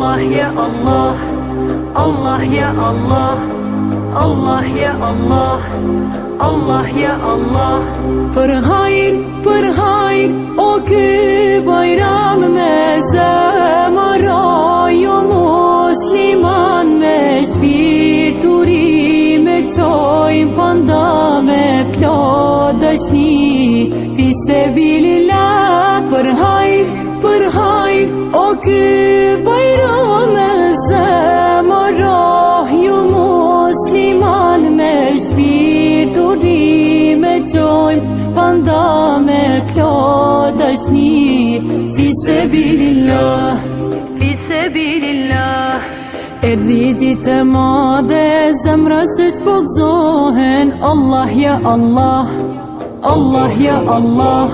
Allah ya Allah, Allah ya Allah, Allah ya Allah, Allah ya Allah. Për hajr o ky bajram me zemëroj o musliman me shpirt uri me qojmë panda me plot dashni fi sebilillah. Për hajr o ky bajram me zemëroj o musliman me shpirt uri me qojmë panda me plot dashni fi sebilillah, fi sebilillah. Erdhi ditë e madhe zemra se ç'po gëzohen. Allah ya Allah, Allah ya Allah.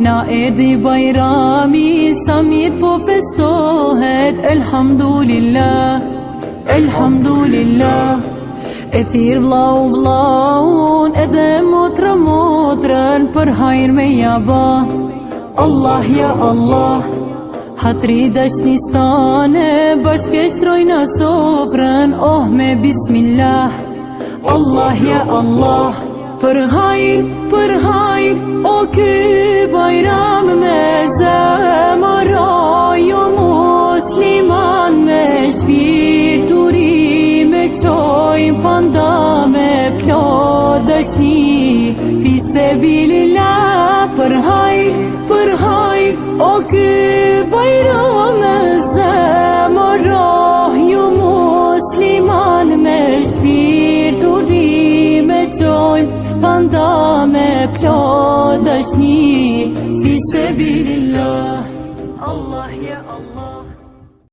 Na erdhi bajrami sa mirë po festohet. Elhamdulillah, elhamdulillah. E thirë vlaun edhe motrën për hajr me jaba. Allah ya Allah, hatri dashnistane bashke shtrojna sofrën. Oh me bismillah. Allah ya Allah. Për hajr o ky bajram me zemëroj o musliman me shpirt uri me qojmë panda me plot dashni fi sebilillah. Për hajr o ky bajram me zemëroj o musliman me shpirt uri me qojmë panda me plot dashni fi sebilillah. Allah ya Allah.